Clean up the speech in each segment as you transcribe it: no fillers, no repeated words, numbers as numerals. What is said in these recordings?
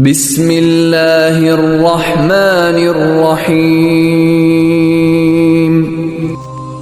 بسم اللہ الرحمن الرحیم۔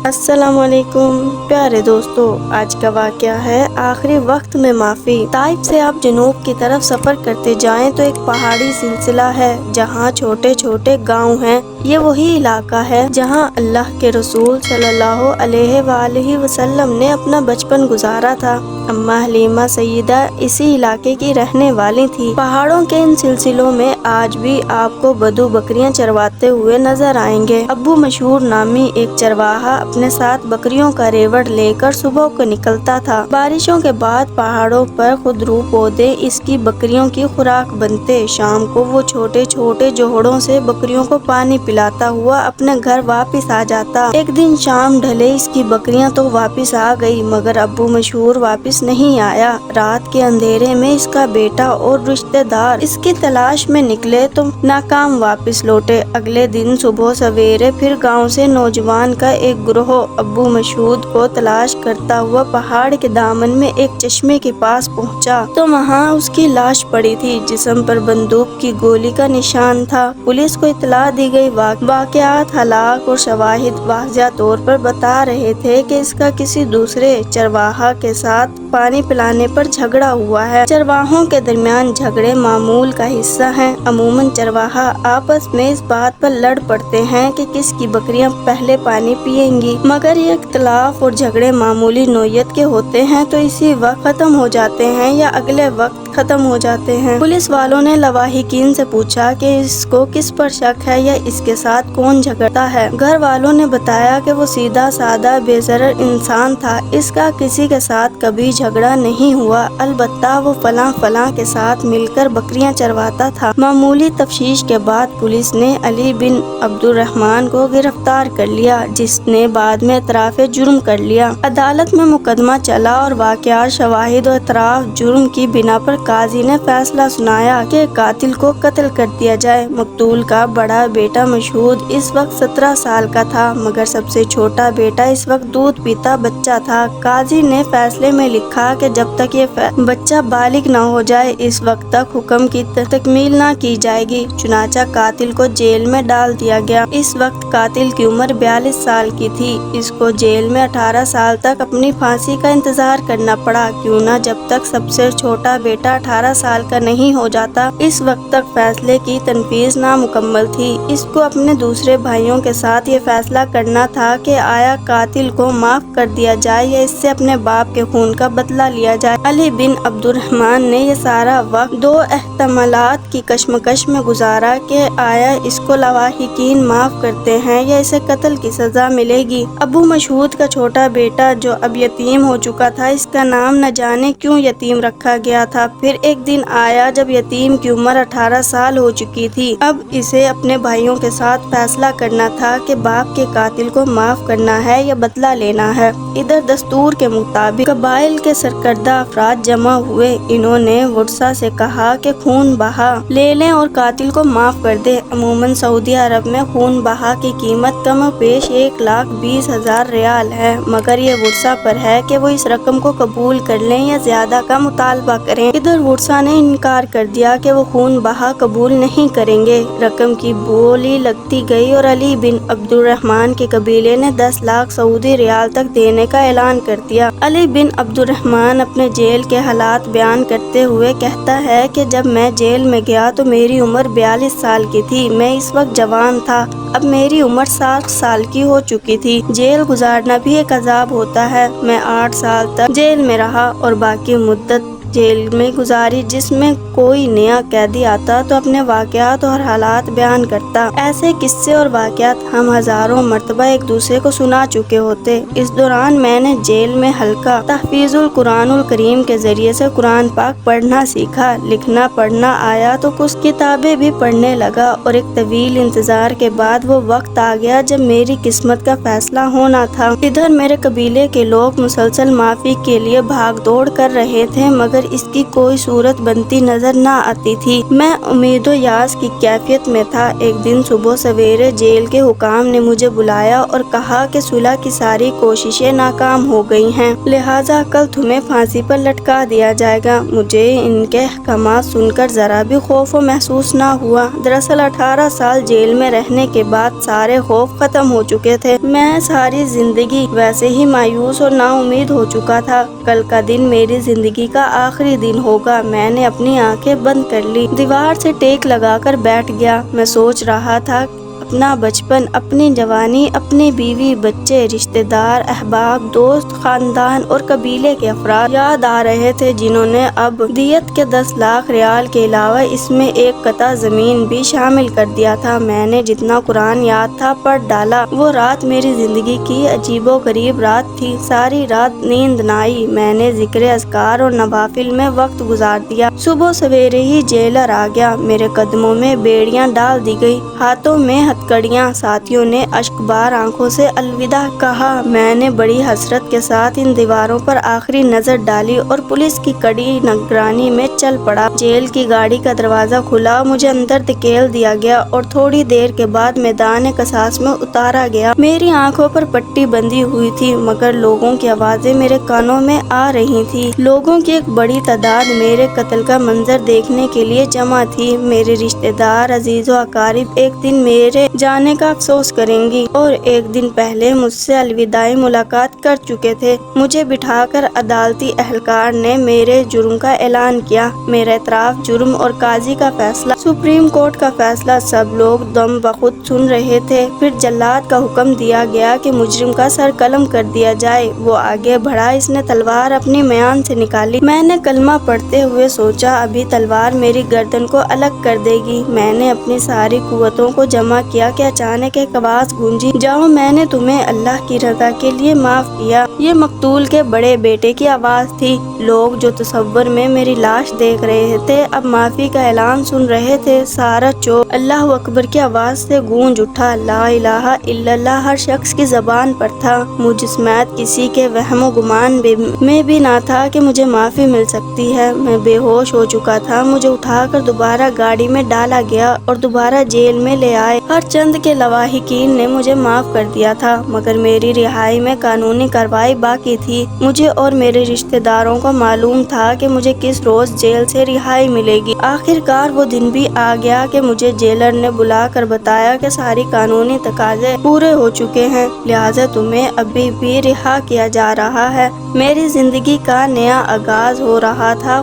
السلام علیکم پیارے دوستو، آج کا واقعہ ہے آخری وقت میں معافی۔ طائف سے آپ جنوب کی طرف سفر کرتے جائیں تو ایک پہاڑی سلسلہ ہے جہاں چھوٹے چھوٹے گاؤں ہیں۔ یہ وہی علاقہ ہے جہاں اللہ کے رسول صلی اللہ علیہ وآلہ وسلم نے اپنا بچپن گزارا تھا۔ اماں حلیمہ سیدہ اسی علاقے کی رہنے والی تھی۔ پہاڑوں کے ان سلسلوں میں آج بھی آپ کو بدو بکریاں چرواتے ہوئے نظر آئیں گے۔ ابو مشہور نامی ایک چرواہا اپنے ساتھ بکریوں کا ریوڑ لے کر صبح کو نکلتا تھا۔ بارشوں کے بعد پہاڑوں پر خودرو پودے اس کی بکریوں کی خوراک بنتے۔ شام کو وہ چھوٹے چھوٹے جوہڑوں سے بکریوں کو پانی پلاتا ہوا اپنے گھر واپس آ جاتا۔ ایک دن شام ڈھلے اس کی بکریاں تو واپس آ گئی مگر ابو مشہور واپس نہیں آیا۔ رات کے اندھیرے میں اس کا بیٹا اور رشتہ دار اس کی تلاش میں نکلے تو ناکام واپس لوٹے۔ اگلے دن صبح سویرے پھر گاؤں سے نوجوان کا ایک گروہ ابو مشہود کو تلاش کرتا ہوا پہاڑ کے دامن میں ایک چشمے کے پاس پہنچا تو وہاں اس کی لاش پڑی تھی، جسم پر بندوق کی گولی کا نشان تھا۔ پولیس کو اطلاع دی گئی۔ واقعات، حالات اور شواہد واضح طور پر بتا رہے تھے کہ اس کا کسی دوسرے چرواہا کے ساتھ پانی پلانے پر جھگڑا ہوا ہے۔ چرواہوں کے درمیان جھگڑے معمول کا حصہ ہیں۔ عموماً چرواہا آپس میں اس بات پر لڑ پڑتے ہیں کہ کس کی بکریاں پہلے پانی پیئیں گی، مگر یہ اختلاف اور جھگڑے معمولی نوعیت کے ہوتے ہیں تو اسی وقت ختم ہو جاتے ہیں یا اگلے وقت ختم ہو جاتے ہیں۔ پولیس والوں نے لواحقین سے پوچھا کہ اس کو کس پر شک ہے یا اس کے ساتھ کون جھگڑتا ہے۔ گھر والوں نے بتایا کہ وہ سیدھا سادہ بے ضرر انسان تھا، اس کا کسی کے ساتھ کبھی جھگڑا نہیں ہوا، البتہ وہ فلاں کے ساتھ مل کر بکریاں چرواتا تھا۔ معمولی تفتیش کے بعد پولیس نے علی بن عبد الرحمن کو گرفتار کر لیا، جس نے بعد میں اعتراف جرم کر لیا۔ عدالت میں مقدمہ چلا اور واقعات، شواہد اور اعتراف جرم کی بنا پر قاضی نے فیصلہ سنایا کہ قاتل کو قتل کر دیا جائے۔ مقتول کا بڑا بیٹا مشہود اس وقت 17 سال کا تھا مگر سب سے چھوٹا بیٹا اس وقت دودھ پیتا بچہ تھا۔ قاضی نے فیصلے میں لکھا کہ جب تک یہ بچہ بالغ نہ ہو جائے اس وقت تک حکم کی تکمیل نہ کی جائے گی۔ چنانچہ قاتل کو جیل میں ڈال دیا گیا۔ اس وقت قاتل کی عمر 42 سال کی تھی۔ اس کو جیل میں 18 سال تک اپنی پھانسی کا انتظار کرنا پڑا، کیوں نہ جب تک سب سے چھوٹا بیٹا 18 سال کا نہیں ہو جاتا اس وقت تک فیصلے کی تنفیذ نامکمل تھی۔ اس کو اپنے دوسرے بھائیوں کے ساتھ یہ فیصلہ کرنا تھا کہ آیا قاتل کو معاف کر دیا جائے یا اس سے اپنے باپ کے خون کا بدلہ لیا جائے۔ علی بن عبد الرحمن نے یہ سارا وقت دو احتمالات کی کشمکش میں گزارا کہ آیا اس کو لواحقین معاف کرتے ہیں یا اسے قتل کی سزا ملے گی۔ ابو مشہود کا چھوٹا بیٹا جو اب یتیم ہو چکا تھا، اس کا نام نہ جانے کیوں یتیم رکھا گیا تھا۔ پھر ایک دن آیا جب یتیم کی عمر 18 سال ہو چکی تھی۔ اب اسے اپنے بھائیوں کے ساتھ فیصلہ کرنا تھا کہ باپ کے قاتل کو معاف کرنا ہے یا بدلہ لینا ہے۔ ادھر دستور کے مطابق قبائل کے سرکردہ افراد جمع ہوئے۔ انہوں نے ورثاء سے کہا کہ خون بہا لے لیں اور قاتل کو معاف کر دیں۔ عموماً سعودی عرب میں خون بہا کی قیمت کم و بیش 1,20,000 ریال ہے، مگر یہ ورثاء پر ہے کہ وہ اس رقم کو قبول کر لیں یا زیادہ کا مطالبہ کریں۔ ادھر ورثاء نے انکار کر دیا کہ وہ خون بہا قبول نہیں کریں گے۔ رقم کی بولی لگتی گئی اور علی بن عبد الرحمن کے قبیلے نے 10 لاکھ سعودی ریال تک دینے کا اعلان کر دیا۔ علی بن عبد الرحمن اپنے جیل کے حالات بیان کرتے ہوئے کہتا ہے کہ جب میں جیل میں گیا تو میری عمر 42 سال کی تھی، میں اس وقت جوان تھا، اب میری عمر 60 سال کی ہو چکی تھی۔ جیل گزارنا بھی ایک عذاب ہوتا ہے۔ میں 8 سال تک جیل میں رہا اور باقی مدت جیل میں گزاری۔ جس میں کوئی نیا قیدی آتا تو اپنے واقعات اور حالات بیان کرتا۔ ایسے قصے اور واقعات ہم ہزاروں مرتبہ ایک دوسرے کو سنا چکے ہوتے۔ اس دوران میں نے جیل میں حلقہ تحفیظ القرآن الکریم کے ذریعے سے قرآن پاک پڑھنا سیکھا۔ لکھنا پڑھنا آیا تو کچھ کتابیں بھی پڑھنے لگا اور ایک طویل انتظار کے بعد وہ وقت آ گیا جب میری قسمت کا فیصلہ ہونا تھا۔ ادھر میرے قبیلے کے لوگ مسلسل معافی کے لیے بھاگ دوڑ کر رہے تھے مگر مگر اس کی کوئی صورت بنتی نظر نہ آتی تھی۔ میں امید و یاس کی کیفیت میں تھا۔ ایک دن صبح سویرے جیل کے حکام نے مجھے بلایا اور کہا کہ صلح کی ساری کوششیں ناکام ہو گئی ہیں، لہٰذا کل تمہیں پھانسی پر لٹکا دیا جائے گا۔ مجھے ان کے احکامات سن کر ذرا بھی خوف و محسوس نہ ہوا۔ دراصل 18 سال جیل میں رہنے کے بعد سارے خوف ختم ہو چکے تھے۔ میں ساری زندگی ویسے ہی مایوس اور نا امید ہو چکا تھا۔ کل کا دن میری زندگی کا آخری دن ہوگا۔ میں نے اپنی آنکھیں بند کر لی، دیوار سے ٹیک لگا کر بیٹھ گیا۔ میں سوچ رہا تھا اپنا بچپن، اپنی جوانی، اپنی بیوی، بچے، رشتہ دار، احباب، دوست، خاندان اور قبیلے کے افراد یاد آ رہے تھے جنہوں نے اب دیت کے 10 لاکھ ریال کے علاوہ اس میں ایک قطع زمین بھی شامل کر دیا تھا۔ میں نے جتنا قرآن یاد تھا پڑھ ڈالا۔ وہ رات میری زندگی کی عجیب و غریب رات تھی۔ ساری رات نیند نہ آئی۔ میں نے ذکر اذکار اور نوافل میں وقت گزار دیا۔ صبح سویرے ہی جیلر آ گیا۔ میرے قدموں میں بیڑیاں ڈال دی گئی، ہاتھوں میں ہتھکڑیاں۔ ساتھیوں نے اشک بار آنکھوں سے الوداع کہا۔ میں نے بڑی حسرت کے ساتھ ان دیواروں پر آخری نظر ڈالی اور پولیس کی کڑی نگرانی میں چل پڑا۔ جیل کی گاڑی کا دروازہ کھلا، مجھے اندر دھکیل دیا گیا اور تھوڑی دیر کے بعد میدان قصاص میں اتارا گیا۔ میری آنکھوں پر پٹی بندھی ہوئی تھی مگر لوگوں کی آوازیں میرے کانوں میں آ رہی تھی۔ لوگوں کی ایک بڑی تعداد میرے قتل کا منظر دیکھنے کے لیے جمع تھی۔ میرے رشتہ دار، عزیز و اقارب ایک دن میرے جانے کا افسوس کریں گی اور ایک دن پہلے مجھ سے الوداعی ملاقات کر چکے تھے۔ مجھے بٹھا کر عدالتی اہلکار نے میرے جرم کا اعلان کیا، میرا اعتراف جرم اور قاضی کا فیصلہ، سپریم کورٹ کا فیصلہ، سب لوگ دم بخود سن رہے تھے۔ پھر جلاد کا حکم دیا گیا کہ مجرم کا سر قلم کر دیا جائے۔ وہ آگے بڑھا، اس نے تلوار اپنی میان سے نکالی۔ میں نے کلمہ پڑھتے ہوئے سوچا ابھی تلوار میری گردن کو الگ کر دے گی۔ میں نے اپنی ساری قوتوں کو جمع کیا کہ اچانک ایک آواز گونجی، جاؤ میں نے تمہیں اللہ کی رضا کے لیے معاف کیا۔ یہ مقتول کے بڑے بیٹے کی آواز تھی۔ لوگ جو تصور میں میری لاش دیکھ رہے تھے اب معافی کا اعلان سن رہے تھے۔ سارا چوک اللہ اکبر کی آواز سے گونج اٹھا۔ لا الہ الا اللہ ہر شخص کی زبان پر تھا۔ مجھ سمیت کسی کے وہم و گمان میں بھی نہ تھا کہ مجھے معافی مل سکتی ہے۔ میں بے ہوش ہو چکا تھا۔ مجھے اٹھا کر دوبارہ گاڑی میں ڈالا گیا اور دوبارہ جیل میں لے آئے۔ ہر چند کے لواحقین نے مجھے معاف کر دیا تھا مگر میری رہائی میں قانونی کارروائی باقی تھی۔ مجھے اور میرے رشتہ داروں کو معلوم تھا کہ مجھے کس روز جیل سے رہائی ملے گی۔ آخر کار وہ دن بھی آ گیا کہ مجھے جیلر نے بلا کر بتایا کہ ساری قانونی تقاضے پورے ہو چکے ہیں، لہٰذا تمہیں ابھی بھی رہا کیا جا رہا ہے۔ میری زندگی کا نیا آغاز ہو رہا تھا۔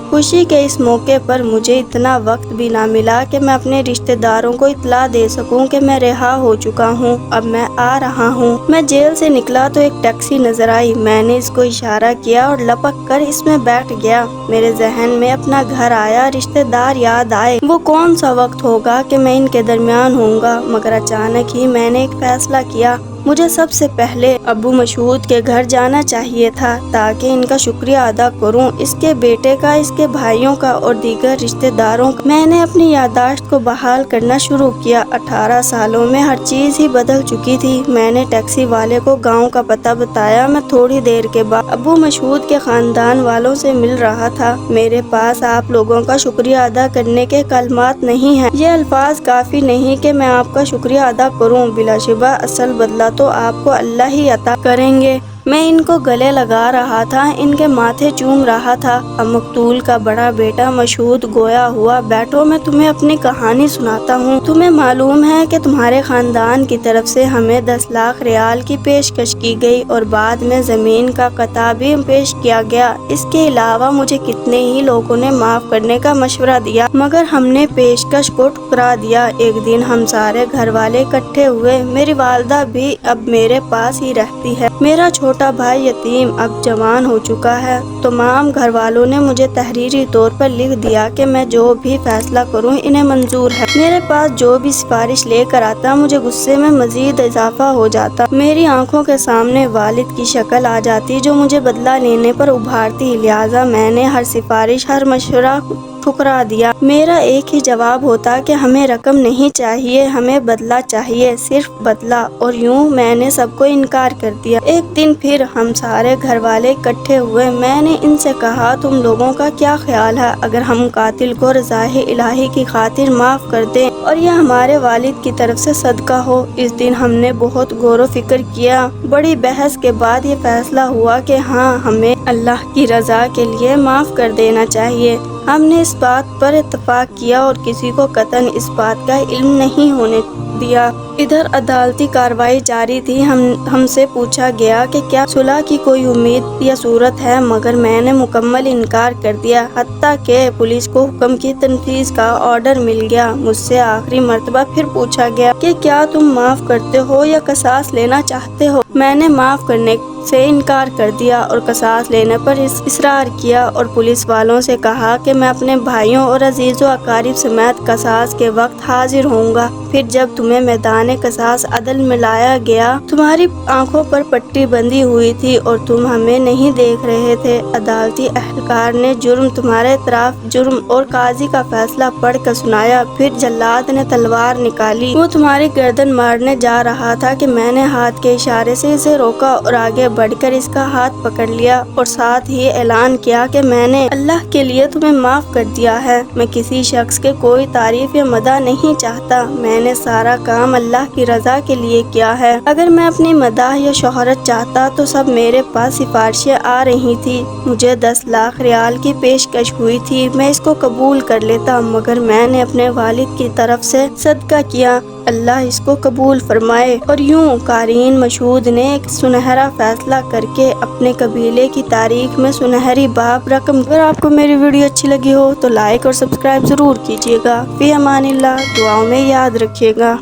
خوشی کے اس موقع پر مجھے اتنا وقت بھی نہ ملا کہ میں اپنے رشتہ داروں کو اطلاع دے سکوں کہ میں رہا ہو چکا ہوں، اب میں آ رہا ہوں۔ میں جیل سے نکلا تو ایک ٹیکسی نظر آئی۔ میں نے اس کو اشارہ کیا اور لپک کر اس میں بیٹھ گیا۔ میرے ذہن میں اپنا گھر آیا، رشتہ دار یاد آئے۔ وہ کون سا وقت ہوگا کہ میں ان کے درمیان ہوں گا، مگر اچانک ہی میں نے ایک فیصلہ کیا۔ مجھے سب سے پہلے ابو مسعود کے گھر جانا چاہیے تھا تاکہ ان کا شکریہ ادا کروں، اس کے بیٹے کا، اس کے بھائیوں کا اور دیگر رشتہ داروں کا۔ میں نے اپنی یادداشت کو بحال کرنا شروع کیا۔ 18 سالوں میں ہر چیز ہی بدل چکی تھی۔ میں نے ٹیکسی والے کو گاؤں کا پتہ بتایا۔ میں تھوڑی دیر کے بعد ابو مسعود کے خاندان والوں سے مل رہا تھا۔ میرے پاس آپ لوگوں کا شکریہ ادا کرنے کے کلمات نہیں ہیں، یہ الفاظ کافی نہیں کہ میں آپ کا شکریہ ادا کروں، بلا شبہ اصل بدلہ تو آپ کو اللہ ہی عطا کریں گے۔ میں ان کو گلے لگا رہا تھا، ان کے ماتھے چوم رہا تھا۔ اب مقتول کا بڑا بیٹا مسعود گویا ہوا، بیٹھو میں تمہیں اپنی کہانی سناتا ہوں۔ تمہیں معلوم ہے کہ تمہارے خاندان کی طرف سے ہمیں 10 لاکھ ریال کی پیشکش کی گئی اور بعد میں زمین کا قطع بھی پیش کیا گیا۔ اس کے علاوہ مجھے کتنے ہی لوگوں نے معاف کرنے کا مشورہ دیا مگر ہم نے پیشکش کو ٹھکرا دیا۔ ایک دن ہم سارے گھر والے اکٹھے ہوئے۔ میری والدہ بھی اب میرے پاس ہی رہتی ہے۔ میرا چھوٹا بھائی یتیم اب جوان ہو چکا ہے۔ تمام گھر والوں نے مجھے تحریری طور پر لکھ دیا کہ میں جو بھی فیصلہ کروں انہیں منظور ہے۔ میرے پاس جو بھی سفارش لے کر آتا مجھے غصے میں مزید اضافہ ہو جاتا۔ میری آنکھوں کے سامنے والد کی شکل آ جاتی جو مجھے بدلہ لینے پر ابھارتی، لہٰذا میں نے ہر سفارش، ہر مشورہ ٹھکرا دیا۔ میرا ایک ہی جواب ہوتا کہ ہمیں رقم نہیں چاہیے، ہمیں بدلہ چاہیے، صرف بدلہ، اور یوں میں نے سب کو انکار کر دیا۔ ایک دن پھر ہم سارے گھر والے اکٹھے ہوئے۔ میں نے ان سے کہا تم لوگوں کا کیا خیال ہے اگر ہم قاتل کو رضائے الہی کی خاطر معاف کر دیں اور یہ ہمارے والد کی طرف سے صدقہ ہو؟ اس دن ہم نے بہت غور و فکر کیا۔ بڑی بحث کے بعد یہ فیصلہ ہوا کہ ہاں ہمیں اللہ کی رضا کے لیے معاف کر دینا چاہیے۔ ہم نے اس بات پر اتفاق کیا اور کسی کو قطعاً اس بات کا علم نہیں ہونے دیا۔ ادھر عدالتی کارروائی جاری تھی۔ ہم سے پوچھا گیا کہ کیا صلح کی کوئی امید یا صورت ہے، مگر میں نے مکمل انکار کر دیا، حتیٰ کہ پولیس کو حکم کی تنفیذ کا آرڈر مل گیا۔ مجھ سے آخری مرتبہ پھر پوچھا گیا کہ کیا تم معاف کرتے ہو یا قصاص لینا چاہتے ہو؟ میں نے معاف کرنے سے انکار کر دیا اور قصاص لینے پر اصرار کیا اور پولیس والوں سے کہا کہ میں اپنے بھائیوں اور عزیز و اقارب سمیت قصاص کے وقت حاضر ہوں گا۔ پھر جب تمہیں میدان قصاص عدل میں لایا گیا، تمہاری آنکھوں پر پٹی بندھی ہوئی تھی اور تم ہمیں نہیں دیکھ رہے تھے۔ عدالتی اہلکار نے جرم تمہارے اعتراف جرم اور قاضی کا فیصلہ پڑھ کر سنایا۔ پھر جلاد نے تلوار نکالی، وہ تمہاری گردن مارنے جا رہا تھا کہ میں نے ہاتھ کے اشارے سے اسے روکا اور آگے بڑھ کر اس کا ہاتھ پکڑ لیا اور ساتھ ہی اعلان کیا کہ میں نے اللہ کے لیے تمہیں معاف کر دیا ہے۔ میں کسی شخص کے کوئی تعریف یا مدح نہیں چاہتا، میں نے سارا کام اللہ کی رضا کے لیے کیا ہے۔ اگر میں اپنی مداح یا شہرت چاہتا تو سب میرے پاس سفارشیں آ رہی تھی۔ مجھے 10 لاکھ ریال کی پیشکش ہوئی تھی، میں اس کو قبول کر لیتا، مگر میں نے اپنے والد کی طرف سے صدقہ کیا، اللہ اس کو قبول فرمائے۔ اور یوں قارئین مشہود نے ایک سنہرا فیصلہ کر کے اپنے قبیلے کی تاریخ میں سنہری باب رقم۔ اگر آپ کو میری ویڈیو اچھی لگی ہو تو لائک اور سبسکرائب ضرور کیجیے گا۔ فی امان اللہ، دعاؤں میں یاد رکھیے گا۔